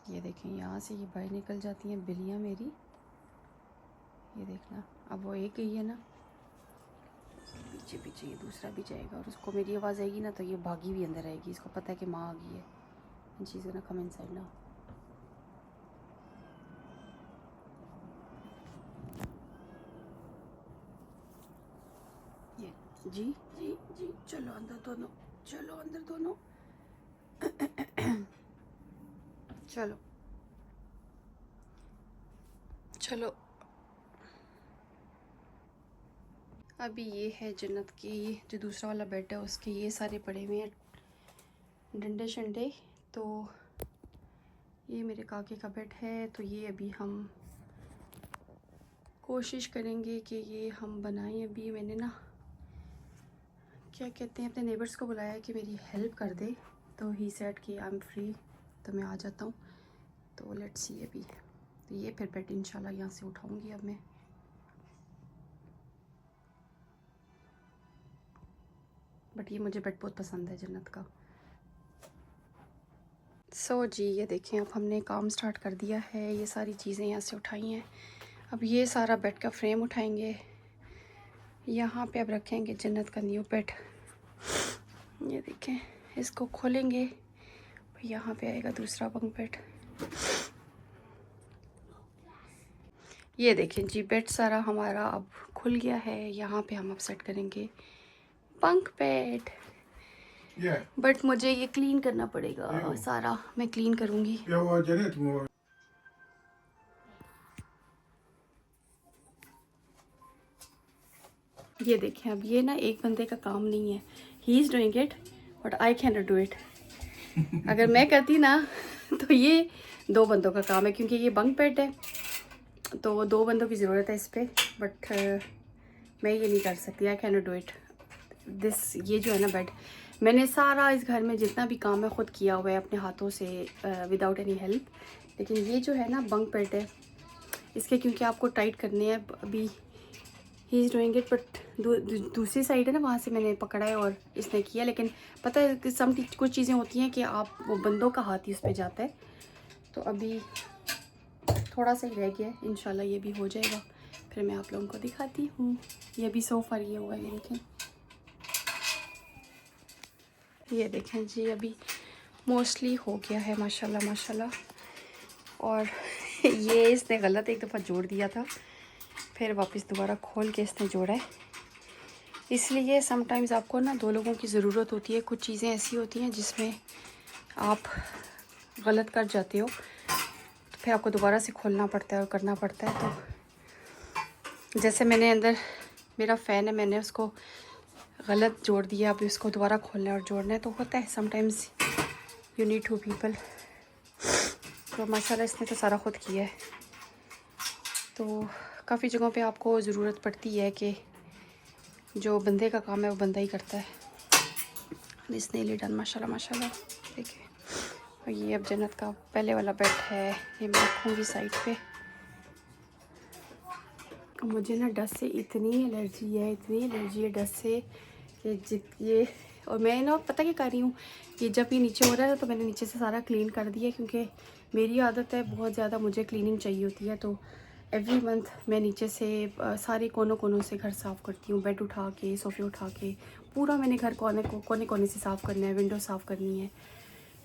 ये देखें यहाँ से ये बाहर निकल जाती हैं बिल्लियाँ मेरी। ये देखना, अब वो एक गई है ना, पीछे पीछे ये दूसरा भी जाएगा और उसको मेरी आवाज़ आएगी ना तो ये भागी भी अंदर आएगी। इसको पता है कि माँ आ गई है। And she is gonna come inside now. ये जी जी जी, चलो अंदर दोनों, चलो अंदर दोनों। चलो चलो। अभी ये है जन्नत की जो दूसरा वाला बेड है, उसके ये सारे पड़े हुए हैं डंडे शंडे। तो ये मेरे काके का बेड है। तो ये अभी हम कोशिश करेंगे कि ये हम बनाएं। अभी मैंने ना क्या कहते हैं अपने नेबर्स को बुलाया कि मेरी हेल्प कर दे। तो ही सेड कि आई एम फ्री, तो मैं आ जाता हूँ। तो लेट्स सी अभी। तो ये फिर बेड इंशाल्लाह यहाँ से उठाऊँगी अब मैं। बट ये मुझे बेड बहुत पसंद है जन्नत का। सो जी ये देखें, अब हमने काम स्टार्ट कर दिया है। ये सारी चीज़ें यहाँ से उठाई हैं। अब ये सारा बेड का फ्रेम उठाएंगे। यहाँ पे अब रखेंगे जन्नत का न्यू बेड। ये देखें, इसको खोलेंगे, यहाँ पे आएगा दूसरा बंक बेड। ये देखें जी, बेड सारा हमारा अब खुल गया है। यहाँ पे हम अब सेट करेंगे बंक बेड। बट मुझे ये क्लीन करना पड़ेगा सारा। मैं क्लीन करूँगी। ये देखें, अब ये ना एक बंदे का काम नहीं है। He is doing it but I can not do it. अगर मैं करती ना तो ये दो बंदों का काम है, क्योंकि ये बंक बेड है तो दो बंदों की ज़रूरत है इस पर। बट मैं ये नहीं कर सकती। I can not do it this. ये जो है ना बेड, मैंने सारा इस घर में जितना भी काम है ख़ुद किया हुआ है अपने हाथों से विदाउट एनी हेल्प। लेकिन ये जो है ना बंक बेड है, इसके क्योंकि आपको टाइट करने हैं। अभी he is doing it but दूसरी साइड है ना, वहाँ से मैंने पकड़ा है और इसने किया। लेकिन पता है कि कुछ चीज़ें होती हैं कि आप वो बंदों का हाथ ही उस पर जाता है। तो अभी थोड़ा सा ही रह गया है, इंशाल्लाह ये भी हो जाएगा। फिर मैं आप लोगों को दिखाती हूँ। ये भी सोफ़ा ये हुआ है, ये देखें। ये देखें जी, अभी मोस्टली हो गया है माशाल्लाह माशाल्लाह। और ये इसने गलत एक दफ़ा जोड़ दिया था, फिर वापस दोबारा खोल के इसने जोड़ा है। इसलिए समटाइम्स आपको ना दो लोगों की ज़रूरत होती है। कुछ चीज़ें ऐसी होती हैं जिसमें आप गलत कर जाते हो, तो फिर आपको दोबारा से खोलना पड़ता है और करना पड़ता है। तो जैसे मैंने अंदर मेरा फ़ैन है, मैंने उसको गलत जोड़ दिया, अभी उसको दोबारा खोलना है और जोड़ना है। तो होता है sometimes, you need to people. तो माशाल्लाह इसने तो सारा ख़ुद किया है। तो काफ़ी जगहों पे आपको ज़रूरत पड़ती है कि जो बंदे का काम है वो बंदा ही करता है। इसने ले डन माशाल्लाह माशाल्लाह। देखिए, और ये अब जन्नत का पहले वाला बेड है, ये मैं रखूँगी साइड पे। मुझे ना डस्ट से इतनी एलर्जी है, इतनी एलर्जी है डस्ट से कि ये। और मैं ना पता क्या कर रही हूँ, ये जब ये नीचे हो रहा है तो मैंने नीचे से सारा क्लीन कर दिया, क्योंकि मेरी आदत है बहुत ज़्यादा मुझे क्लीनिंग चाहिए होती है। तो एवरी मंथ मैं नीचे से सारे कोनों कोनों से घर साफ़ करती हूँ। बेड उठा के, सोफ़े उठा के, पूरा मैंने घर कोने कोने से साफ़ करना है। विंडो साफ़ करनी है।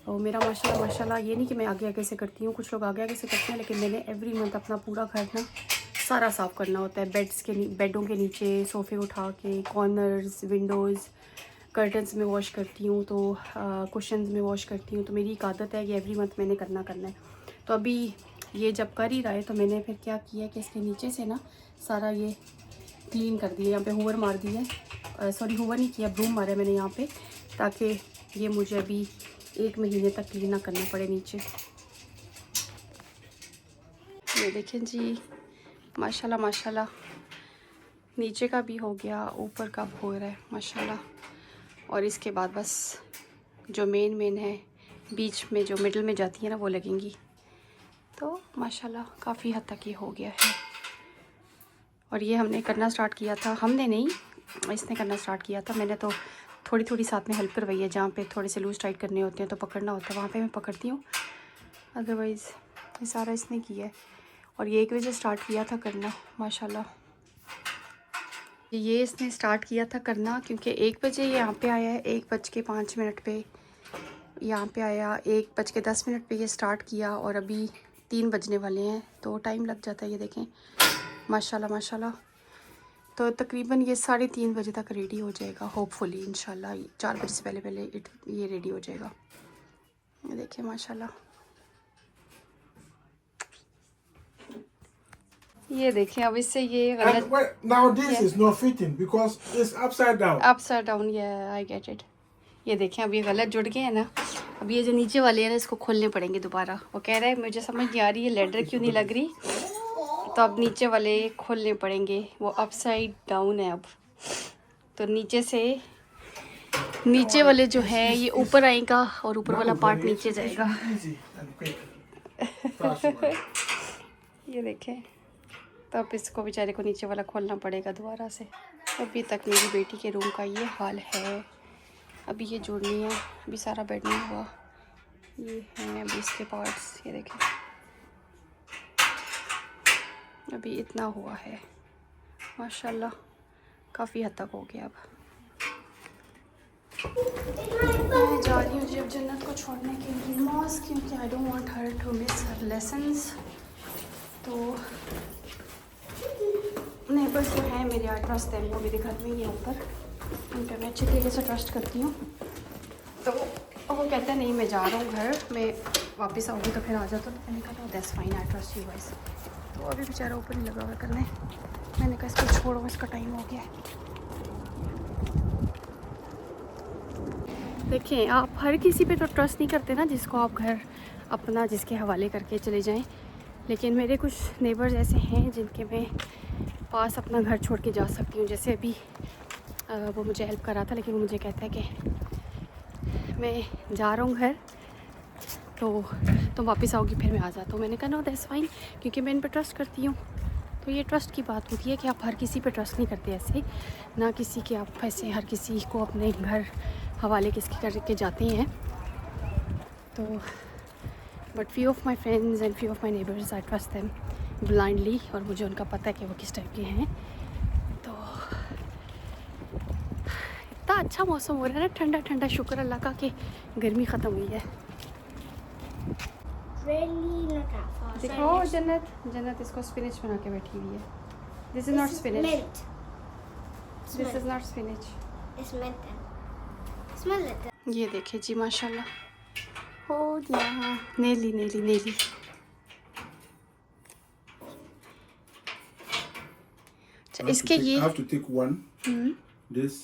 और मेरा माशाल्लाह माशाल्लाह, ये नहीं कि मैं आगे आगे से करती हूँ, कुछ लोग आगे आगे से करते हैं, लेकिन मैंने एवरी मंथ अपना पूरा घर ना सारा साफ़ करना होता है। बेडों के नीचे, सोफ़े उठा के, कॉर्नर्स, विंडोज़, कर्टन्स में वॉश करती हूँ, तो कुशन्स में वॉश करती हूँ। तो मेरी एक आदत है कि एवरी मंथ मैंने करना है। तो अभी ये जब कर ही रहा है तो मैंने फिर क्या किया कि इसके नीचे से ना सारा ये क्लीन कर दिया। यहाँ पे हूवर मार दिया है, सॉरी हूवर नहीं किया, ब्रूम मारा मैंने यहाँ पे, ताकि ये मुझे अभी 1 महीने तक क्लीन ना करना पड़े नीचे। ये देखें जी, माशाल्लाह माशाल्लाह, नीचे का भी हो गया, ऊपर का भी हो रहा है माशाल्लाह। और इसके बाद बस जो मेन है, बीच में जो मिडल में जाती है ना, वो लगेंगी। तो माशाल्लाह काफ़ी हद तक ये हो गया है। और ये हमने करना स्टार्ट किया था, हमने नहीं, इसने करना स्टार्ट किया था। मैंने तो थोड़ी थोड़ी साथ में हेल्प करवाई है। जहाँ पे थोड़े से लूज़ टाइट करने होते हैं तो पकड़ना होता है, वहाँ पे मैं पकड़ती हूँ। अदरवाइज़ ये सारा इसने किया है। और ये 1 बजे स्टार्ट किया था करना माशाल्लाह। ये इसने स्टार्ट किया था करना क्योंकि 1 बजे यहाँ पे आया है, 1:05 पे यहाँ पे आया, 1:10 पे ये स्टार्ट किया और अभी 3 बजने वाले हैं, तो टाइम लग जाता है। ये देखें माशाल्लाह माशाल्लाह। तो तकरीबन ये 3:30 बजे तक रेडी हो जाएगा होपफुली, इंशाल्लाह 4 बजे से पहले पहले ये रेडी हो जाएगा। ये देखें माशाल्लाह। ये देखें अब इससे ये गलत। Now this is not fitting because it's upside down. Upside down, या आई गेट इट। ये देखें अब ये गलत जुड़ गए हैं ना। अब ये जो नीचे वाले हैं ना इसको खोलने पड़ेंगे दोबारा। वो कह रहा है मुझे समझ नहीं आ रही है लेडर क्यों नहीं लग रही, तो अब नीचे वाले खोलने पड़ेंगे। वो अपसाइड डाउन है अब, तो नीचे से नीचे वाले जो है ये ऊपर आएगा और ऊपर वाला पार्ट नीचे जाएगा। ये देखें, तो अब इसको बेचारे को नीचे वाला खोलना पड़ेगा दोबारा से। अभी तक मेरी बेटी के रूम का ये हाल है। अभी ये जोड़नी है, अभी सारा बेड नहीं हुआ। ये हैं अभी इसके पार्ट्स, ये देखें अभी इतना हुआ है माशाल्लाह, काफ़ी हद तक हो गया। अब मैं जा रही हूँ जी अब जन्नत को छोड़ने के लिए मॉस्क, क्योंकि I don't want her to miss her lessons. तो नेबर्स जो हैं मेरे यहाँ ट्रस्ट है, वो मेरे घर में ही है ऊपर, उन पर मैं अच्छे तरीके से ट्रस्ट करती हूँ। तो वो कहते हैं नहीं मैं जा रहा हूँ घर, मैं वापस आऊँगी तो फिर आ जाता। तो मैंने कहा that's fine, I trust you guys. तो अभी बेचारा ऊपर ही लगा हुआ करने, मैंने कहा इसको छोड़ो, इसका टाइम हो गया है। देखिए आप हर किसी पे तो ट्रस्ट नहीं करते ना जिसको आप घर अपना जिसके हवाले करके चले जाएं, लेकिन मेरे कुछ नेबर्स ऐसे हैं जिनके मैं पास अपना घर छोड़ के जा सकती हूँ। जैसे अभी वो मुझे हेल्प कर रहा था, लेकिन वो मुझे कहता है कि मैं जा रहा हूँ घर, तो तुम वापस आओगी फिर मैं आ जाता हूँ। मैंने कहा नो दैट्स फाइन, क्योंकि मैं इन पर ट्रस्ट करती हूँ। तो ये ट्रस्ट की बात होती है कि आप हर किसी पे ट्रस्ट नहीं करते ऐसे, ना किसी के आप ऐसे हर किसी को अपने घर हवाले किसके करके जाते हैं। तो but few of my friends and few of my neighbours I trust them blindly, और मुझे उनका पता है कि वो किस टाइप के हैं। तो इतना अच्छा मौसम हो रहा है ना, ठंडा ठंडा, शुक्र अल्लाह का कि गर्मी ख़त्म हुई है। दिखाओ जन्नत, जन्नत इसको स्पिनच बना के बैठी हुई है। This is not spinach, this is not spinach. ये देखिए जी माशाल्लाह हो गया। नेली नेली नेली। अच्छा इसके ये have to take one, this,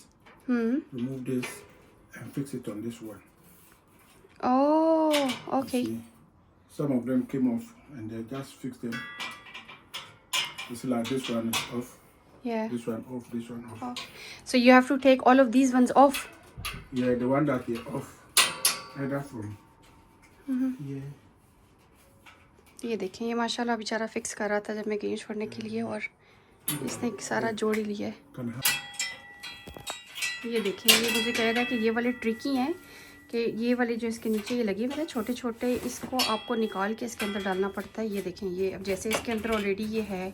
remove this and fix it on this one. Oh okay. See, some of them came off and they just fixed them. It's like this one is off, Yeah. this one off, this one off. So you have to take all of these ones off. Yeah, the one that they're off, either from yeah. ये देखें, ये माशाल्लाह बेचारा fix कर रहा था जब मैं गई छोड़ने के लिए, और इसने सारा जोड़ ही लिया है। Can have ये देखें, ये मुझे कह रहा है कि ये वाले ट्रिकी हैं, कि ये वाले जो इसके नीचे ये लगे हुए हैं छोटे छोटे, इसको आपको निकाल के इसके अंदर डालना पड़ता है। ये देखें, ये अब जैसे इसके अंदर ऑलरेडी ये है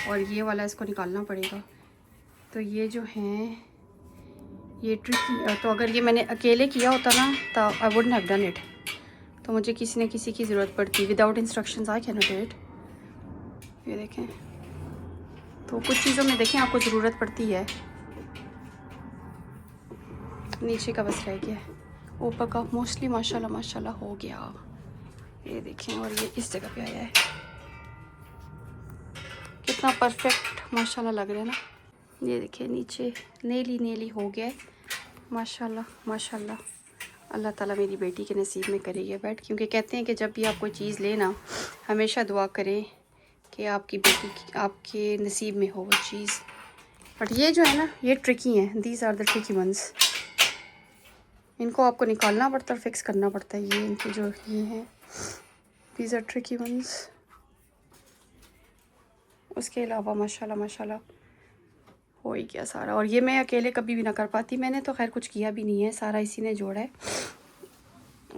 और ये वाला इसको निकालना पड़ेगा। तो ये जो हैं ये ट्रिकी, तो अगर ये मैंने अकेले किया होता ना तो I wouldn't have done it. तो मुझे किसी न किसी की ज़रूरत पड़ती, without instructions I can not do it. ये देखें, तो कुछ चीज़ों में देखें आपको ज़रूरत पड़ती है। नीचे का बस रह गया है, ऊपर का मोस्टली माशाल्लाह माशाल्लाह हो गया। ये देखें, और ये इस जगह पे आया है, कितना परफेक्ट माशाल्लाह लग रहा है ना। ये देखिए नीचे नेली नेली हो गया है माशाल्लाह माशाल्लाह। अल्लाह ताला मेरी बेटी के नसीब में करे ये बेड, क्योंकि कहते हैं कि जब भी आप कोई चीज़ लेना हमेशा दुआ करें कि आपकी बेटी आपके नसीब में हो वो चीज़। बट ये जो है ना ये ट्रिकी हैं, these are the tricky ones. इनको आपको निकालना पड़ता है, फिक्स करना पड़ता है। ये इनके जो ये हैं दीज आर ट्रिकी वंस। उसके अलावा माशाल्लाह माशाल्लाह हो ही गया सारा। और ये मैं अकेले कभी भी ना कर पाती, मैंने तो खैर कुछ किया भी नहीं है, सारा इसी ने जोड़ा है।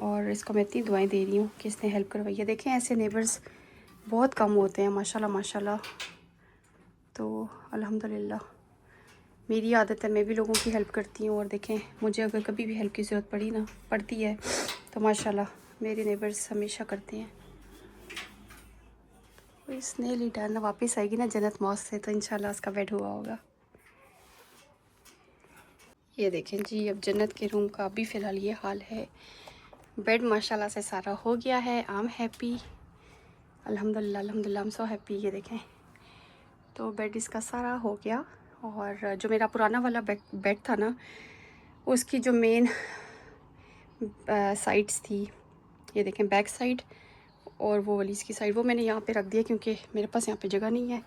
और इसको मैं इतनी दुआएं दे रही हूँ कि इसने हेल्प करवाई है। देखें ऐसे नेबर्स बहुत कम होते हैं माशाल्लाह माशाल्लाह। तो अल्हम्दुलिल्लाह मेरी आदत है, मैं भी लोगों की हेल्प करती हूँ। और देखें मुझे अगर कभी भी हेल्प की ज़रूरत पड़ती है तो माशाल्लाह मेरे नेबर्स हमेशा करते हैं। तो इसने डन वापस आएगी ना जन्नत मौत से तो इंशाल्लाह उसका बेड हुआ होगा। ये देखें जी, अब जन्नत के रूम का अभी फ़िलहाल ये हाल है। बेड माशाल्लाह से सारा हो गया है। आई एम हैप्पी, अल्हम्दुलिल्लाह अल्हम्दुलिल्लाह, आई एम सो हैप्पी। ये देखें तो बेड इसका सारा हो गया। और जो मेरा पुराना वाला बेड था ना, उसकी जो मेन साइड्स थी, ये देखें बैक साइड और वो वाली इसकी साइड, वो मैंने यहाँ पे रख दिया क्योंकि मेरे पास यहाँ पे जगह नहीं है।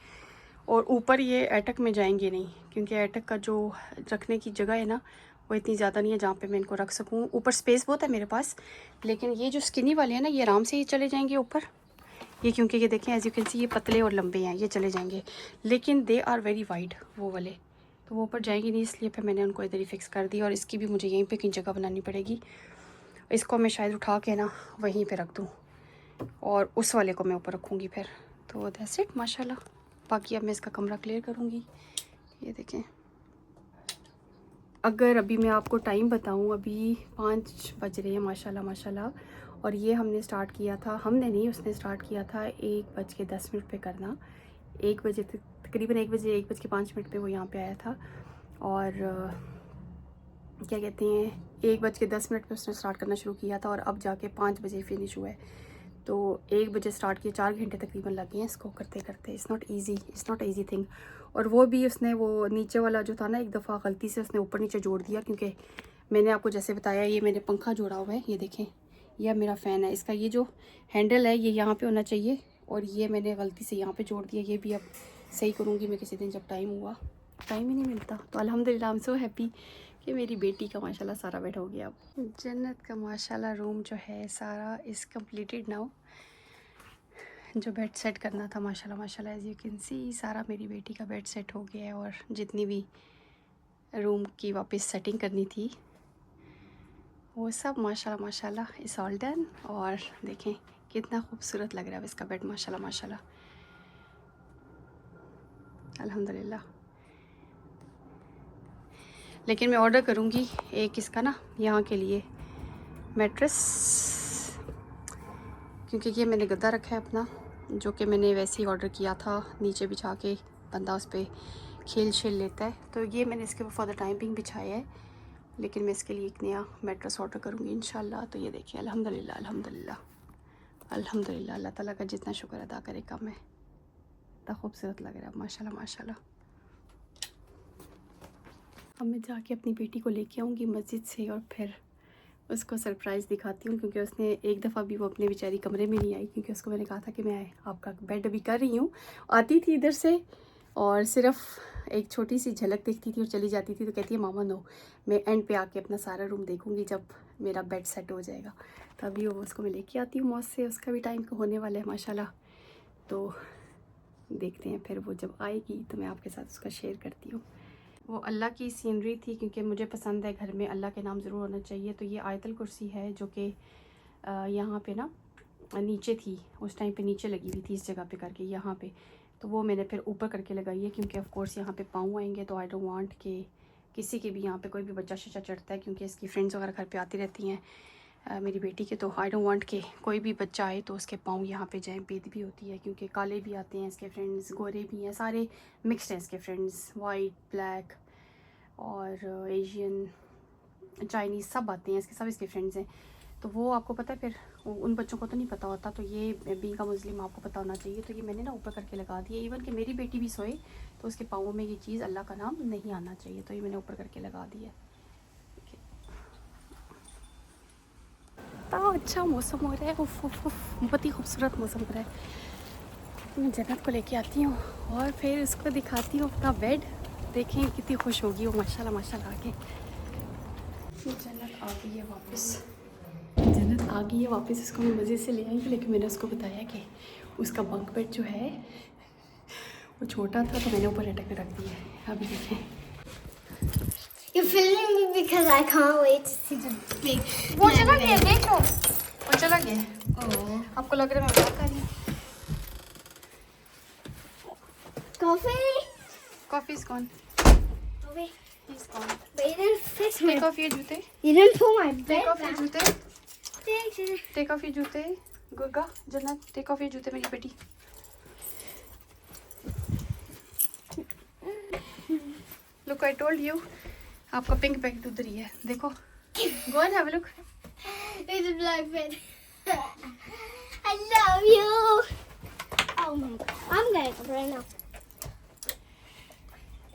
और ऊपर ये एटक में जाएंगे नहीं क्योंकि एटक का जो रखने की जगह है ना वो इतनी ज़्यादा नहीं है जहाँ पे मैं इनको रख सकूँ। ऊपर स्पेस बहुत है मेरे पास, लेकिन ये जो स्किनी वाले हैं ना ये आराम से ही चले जाएंगे ऊपर। ये क्योंकि ये देखें एज यू कैन सी ये पतले और लंबे हैं, ये चले जाएंगे, लेकिन दे आर वेरी वाइड वो वाले, तो वो ऊपर जाएंगे नहीं, इसलिए फिर मैंने उनको इधर ही फिक्स कर दिया। और इसकी भी मुझे यहीं पे कहीं जगह बनानी पड़ेगी। इसको मैं शायद उठा के ना वहीं पे रख दूँ और उस वाले को मैं ऊपर रखूँगी फिर। तो दैट्स इट माशाल्लाह। बाकी अब मैं इसका कमरा क्लियर करूँगी। ये देखें, अगर अभी मैं आपको टाइम बताऊँ, अभी 5 बज रहे हैं माशाल्लाह माशाल्लाह। और ये हमने स्टार्ट किया था, हमने नहीं उसने स्टार्ट किया था 1:10 पे करना। 1 बजे तकरीबन 1:05 पे वो यहाँ पे आया था। और क्या कहते हैं 1:10 पे उसने स्टार्ट करना शुरू किया था और अब जाके 5 बजे फिनिश हुआ है। तो 1 बजे स्टार्ट किया, 4 घंटे तकरीबन लगे हैं इसको करते करते। It's not easy thing. और वो भी उसने वो नीचे वाला जो था ना, एक दफ़ा गलती से उसने ऊपर नीचे जोड़ दिया, क्योंकि मैंने आपको जैसे बताया ये मैंने पंखा जोड़ा हुआ है, ये देखें यह मेरा फ़ैन है, इसका ये जो हैंडल है ये यहाँ पे होना चाहिए और ये मैंने गलती से यहाँ पे जोड़ दिया। ये भी अब सही करूँगी मैं किसी दिन जब टाइम हुआ, टाइम ही नहीं मिलता। तो अल्हम्दुलिल्लाह आई एम सो हैप्पी कि मेरी बेटी का माशाल्लाह सारा बेड हो गया। अब जन्नत का माशाल्लाह रूम जो है सारा इज़ कम्प्लीटेड नाउ। जो बेड सेट करना था माशाल्लाह माशाल्लाह एज़ यू कैन सी सारा मेरी बेटी का बेड सेट हो गया है। और जितनी भी रूम की वापस सेटिंग करनी थी वो सब माशाल्लाह माशाल्लाह इज़ ऑल डन। और देखें कितना खूबसूरत लग रहा है इसका बेड माशाल्लाह माशाल्लाह अल्हम्दुलिल्लाह। लेकिन मैं ऑर्डर करूँगी एक इसका ना यहाँ के लिए मैट्रेस, क्योंकि ये मैंने गद्दा रखा है अपना, जो कि मैंने वैसे ही ऑर्डर किया था, नीचे बिछा के बंदा उस पर खेल शेल लेता है। तो ये मैंने इसके फॉर द टाइम बिंग बिछाया है, लेकिन मैं इसके लिए एक नया मैट्रेस ऑर्डर करूँगी इंशाल्लाह। तो ये देखिए अल्हम्दुलिल्लाह अल्हम्दुलिल्लाह अल्हम्दुलिल्लाह, अल्लाह ताला का जितना शुक्र अदा करे कम है। इतना खूबसूरत लग रहा है माशाल्लाह माशाल्लाह। अब मैं जाके अपनी बेटी को लेके आऊँगी मस्जिद से और फिर उसको सरप्राइज़ दिखाती हूँ, क्योंकि उसने एक दफ़ा भी वो अपने बेचारी कमरे में नहीं आई, क्योंकि उसको मैंने कहा था कि मैं आपका बेड अभी कर रही हूँ। आती थी इधर से और सिर्फ एक छोटी सी झलक देखती थी और चली जाती थी। तो कहती है मामा नो, मैं एंड पे आके अपना सारा रूम देखूँगी जब मेरा बेड सेट हो जाएगा। तो अभी वो उसको मैं लेके आती हूँ मौज से, उसका भी टाइम होने वाला है माशाल्लाह। तो देखते हैं फिर वो जब आएगी तो मैं आपके साथ उसका शेयर करती हूँ। वो अल्लाह की सीनरी थी, क्योंकि मुझे पसंद है घर में अल्लाह के नाम ज़रूर होना चाहिए। तो ये आयतल कुर्सी है जो कि यहाँ पे ना नीचे थी, उस टाइम पे नीचे लगी हुई थी इस जगह पे करके यहाँ पे। तो वो मैंने फिर ऊपर करके लगाई है, क्योंकि ऑफ कोर्स यहाँ पे पाँव आएंगे तो आई डोंट वांट कि किसी के भी यहाँ पे कोई भी बच्चा शच्चा चढ़ता है, क्योंकि इसकी फ्रेंड्स वगैरह घर पे आती रहती हैं मेरी बेटी के। तो आई डोंट वांट कि कोई भी बच्चा आए तो उसके पाँव यहाँ पे जाए, बेदबी होती है, क्योंकि काले भी आते हैं इसके फ्रेंड्स, गोरे भी हैं, सारे मिक्सड हैं इसके फ्रेंड्स, वाइट ब्लैक और एशियन चाइनीज़ सब आते हैं इसके, सब इसके फ्रेंड्स हैं। तो वो आपको पता है फिर उन बच्चों को तो नहीं पता होता, तो ये बीइंग का मुस्लिम आपको पता होना चाहिए। तो ये मैंने ना ऊपर करके लगा दिया, इवन कि मेरी बेटी भी सोए तो उसके पाँवों में ये चीज़ अल्लाह का नाम नहीं आना चाहिए, तो ये मैंने ऊपर करके लगा दिया। इतना अच्छा मौसम हो रहा है, उफ उफ उफ, बहुत ही खूबसूरत मौसम हो रहा है। मैं जन्नत को लेके आती हूँ और फिर उसको दिखाती हूँ अपना बेड, देखें कितनी खुश होगी वो माशाल्लाह माशाल्लाह आके। जन्नत आ गई है वापस, जन्नत आ गई है वापस। इसको मैं मज़े से ले आई, लेकिन मैंने उसको बताया कि उसका बंक बेड जो है वो छोटा था, तो मैंने ऊपर लटक के रख दिया है। अभी देखें You're filming me because I can't wait to see the big. वो चला गया, देख लो, वो चला गया। आपको लग रहा है मैं क्या कर रही हूँ? Coffee. Coffee is gone. Coffee. He's gone. But you didn't fix my. Take off your जूते। You didn't pull my Take bed off your back. जूते। Thanks. Take off your जूते। गुर्गा, जन्नत, take off your जूते मेरी बेटी। Look, I told you, आपका pink bag उधर ही है, देखो। Go and have a look. It's a black bed. I love you. Oh my god. I'm getting up right now.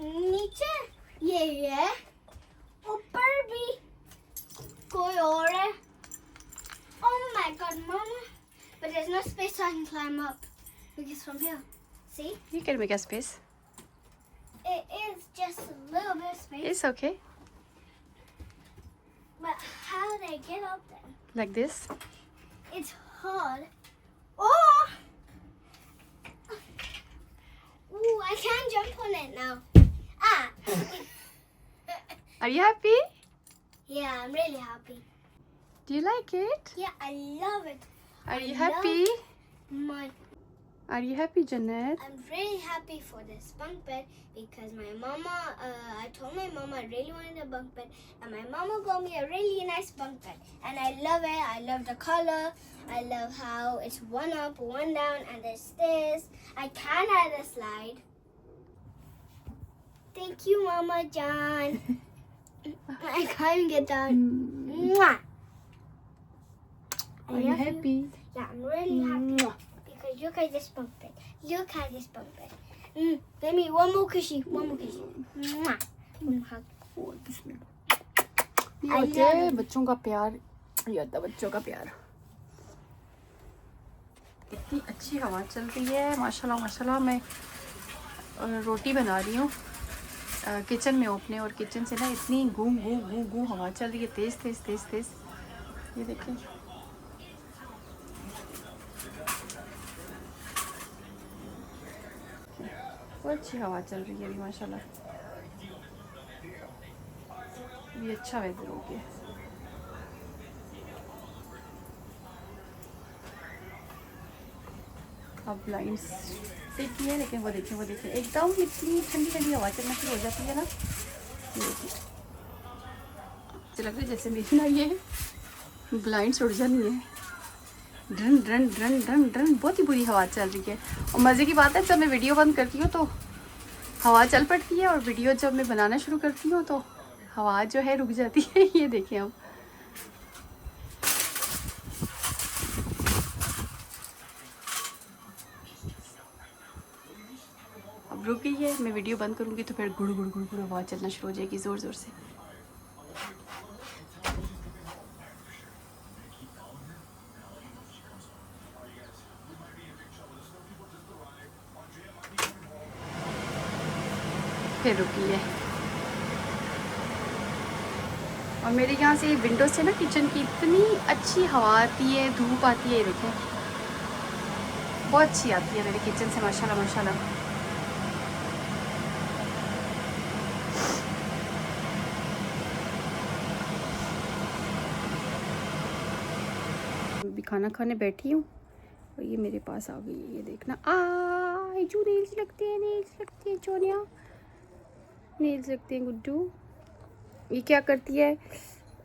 नीचे ये है, ऊपर भी कोई और है. Oh my god, Mama. But there's no space so I can climb up. Because from here, see? You can make a space. It is just a little bit of space. It's okay. But how do they get up there? Like this. It's hard. Oh! Ooh, I can jump on it now. Ah! Are you happy? Yeah, I'm really happy. Do you like it? Yeah, I love it. Are you I happy? My, Are you happy, Jannat? I'm really happy for this bunk bed because my mama, I told my mama I really wanted a bunk bed and my mama got me a really nice bunk bed and I love it. I love the color. I love how it's one up, one down and there's stairs. I can add a slide. Thank you, Mama John. I can't even get down. Mwah. I Are you love happy? Yeah, I'm really happy because look at this bunk bed. Look at this bunk bed. Give me one more cushy. One more cushy. Mwah. One hug. ये होता है बच्चों का प्यार, ये होता है बच्चों का प्यार। इतनी अच्छी हवा चल रही है, माशाल्लाह माशाल्लाह। मैं रोटी बना रही हूँ किचन में ओपने, और किचन से ना इतनी गू गू गू गू हवा चल रही है, तेज़ तेज़ तेज़ तेज़। ये देखें, बहुत अच्छी हवा चल रही है अभी माशाल्लाह। ये अच्छा वेदर हो गया। अब ब्लाइंड्स से की है, लेकिन वो देखिए एकदम इतनी ठंडी ठंडी हवा चलना शुरू हो जाती है ना। ये देखिए, मुझे लग रहा है जैसे मेरी ना ये ब्लाइंड्स उड़ जानी है। Drawn drawn drawn drawn drawn, बहुत ही बुरी हवा चल रही है। और मज़े की बात है, जब मैं वीडियो बंद करती हूँ तो हवा चल पड़ती है, और वीडियो जब मैं बनाना शुरू करती हूँ तो हवा जो है रुक जाती है। ये देखें अब रुक गई है। मैं वीडियो बंद करूँगी तो फिर गुड़ गुड़ गुड़ गुड़ हवा चलना शुरू हो जाएगी ज़ोर ज़ोर से। फिर रुकी है। और मेरे यहाँ से विंडो से ना किचन की इतनी अच्छी हवा आती है, धूप आती है, ये देखें बहुत अच्छी आती है मेरे किचन से माशाल्लाह माशाल्लाह। अभी खाना खाने बैठी हूँ और ये मेरे पास आ गई है, ये देखना। जो नेल्स लगते हैं, नेल्स लगते हैं चोनिया, नेल्स लगते हैं गुड्डू। ये क्या करती है,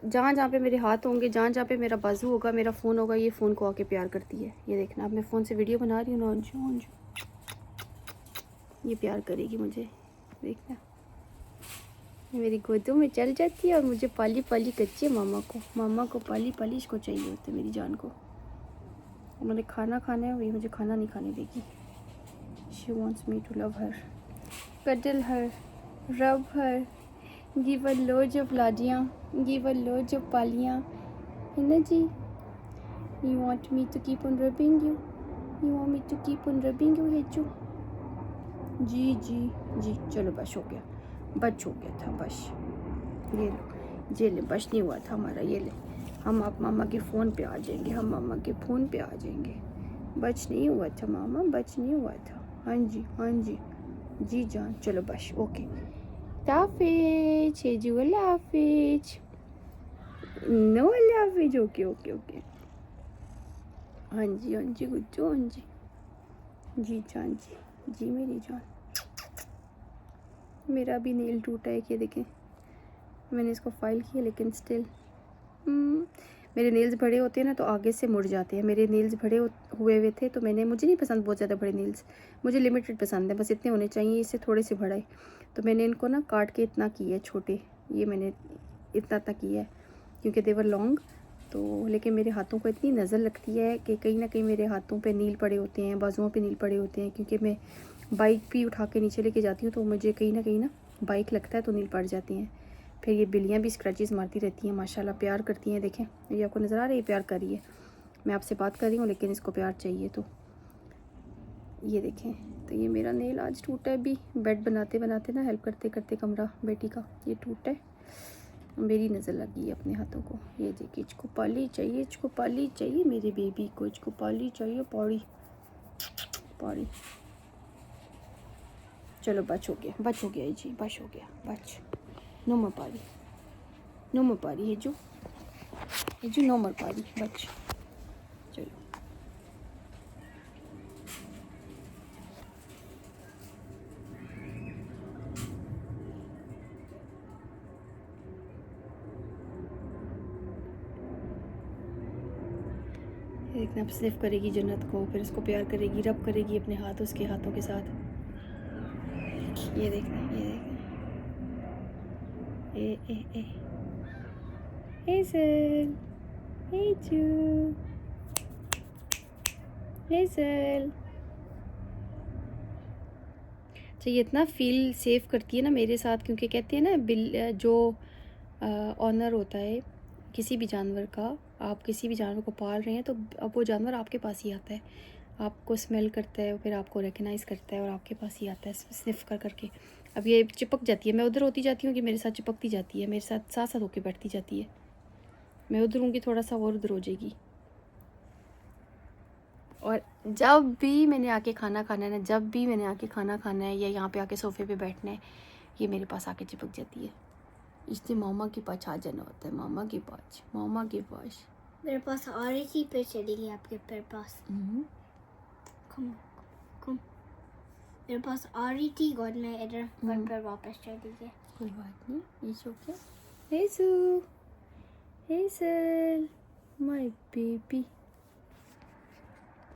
जहाँ जहाँ पे मेरे हाथ होंगे, जहाँ जहाँ पे मेरा बाजू होगा, मेरा फ़ोन होगा, ये फ़ोन को आके प्यार करती है। ये देखना, अब मैं फ़ोन से वीडियो बना रही हूँ ना, अंजू ये प्यार करेगी मुझे, देखना। ये मेरी गोदों में चल जाती है और मुझे पाली पाली कच्चे मामा को पाली पाली इसको चाहिए होते मेरी जान को। उन्होंने खाना खाना है, वही मुझे खाना नहीं खाने देगी। She wants me to love her, cuddle her, rub her, give her loads of लाडियाँ, give her loads of पालियाँ, है ना जी। You want me to keep on rubbing you? You want me to keep on rubbing you, हेचू? जी जी जी, चलो बस हो गया, बच हो गया था बस। ये लो, ये ले, बस नहीं हुआ था हमारा, ये ले। हम आप मामा के फ़ोन पे आ जाएंगे, हम मामा के फ़ोन पे आ जाएंगे। बच नहीं हुआ था मामा, बच नहीं हुआ था। हाँ जी हाँ जी जी जान, चलो बस okay. Hafiz, Heju Hafiz. No Hafiz, okay, okay, okay. हाँ जी गुज्जू, हाँ जी जान जी मेरी जान। मेरा भी नेल टूटा है, ये देखें, मैंने इसको फाइल किया लेकिन स्टिल मेरे नेल्स बड़े होते हैं ना तो आगे से मुड़ जाते हैं। मेरे नेल्स बड़े हुए हुए थे तो मुझे नहीं पसंद बहुत ज़्यादा बड़े नेल्स, मुझे लिमिटेड पसंद है, बस इतने होने चाहिए, इससे थोड़े से बड़ा है। तो मैंने इनको ना काट के इतना किया है छोटे, ये मैंने इतना तक किया है क्योंकि देवर लॉन्ग। तो लेकिन मेरे हाथों को इतनी नज़र लगती है कि कहीं ना कहीं मेरे हाथों पे नील पड़े होते हैं, बाजुओं पे नील पड़े होते हैं, क्योंकि मैं बाइक भी उठा के नीचे लेके जाती हूँ तो मुझे कहीं ना बाइक लगता है तो नील पड़ जाती हैं। फिर ये बिल्लियाँ भी स्क्रैचेस मारती रहती हैं, माशाल्लाह प्यार करती हैं। देखें ये आपको नज़र आ रही है, प्यार कर रही है। मैं आपसे बात कर रही हूँ लेकिन इसको प्यार चाहिए, तो ये देखें। तो ये मेरा नेल आज टूटा है, भी बेड बनाते बनाते ना, हेल्प करते करते कमरा बेटी का ये टूटा है। मेरी नज़र लगी है अपने हाथों को। ये देखिए, इसको पाली चाहिए मेरे बेबी को, इसको पाली चाहिए, पौड़ी। चलो बच हो गया जी, बच हो गया, बच। नो मोर पारी हेजू नो मोर पारी, बच। चलो देखना, स्निफ करेगी जन्नत को, फिर उसको प्यार करेगी, रब करेगी अपने हाथ उसके हाथों के साथ। ये देखना ए हेज़ल, हेज़ल। अच्छा, ये इतना फील सेफ करती है ना मेरे साथ, क्योंकि कहते हैं ना जो ऑनर होता है किसी भी जानवर का, आप किसी भी जानवर को पाल रहे हैं तो अब वो जानवर आपके पास ही आता है, आपको स्मेल करता है, फिर आपको रिकग्नाइज़ करता है और आपके पास ही आता है स्निफ कर करके। अब ये चिपक जाती है, मैं उधर होती जाती हूँ कि मेरे साथ चिपकती जाती है, मेरे साथ साथ साथ होके बैठती जाती है। मैं उधर हूँ कि थोड़ा सा और उधर हो जाएगी। और जब भी मैंने आके खाना खाना है ना, जब भी मैंने आके खाना खाना है या यहाँ पे आके सोफ़े पे बैठना है, ये मेरे पास आके चिपक जाती है। इससे मामा के पास आ जाना होता है, मामा के पास। मेरे पास और एक ही पे चलेगी आपके पैर पास। कम मेरे पास और ही थी, गॉड में इधर पर वापस चली गई। कोई बात नहीं, it's okay. Hazel, my baby.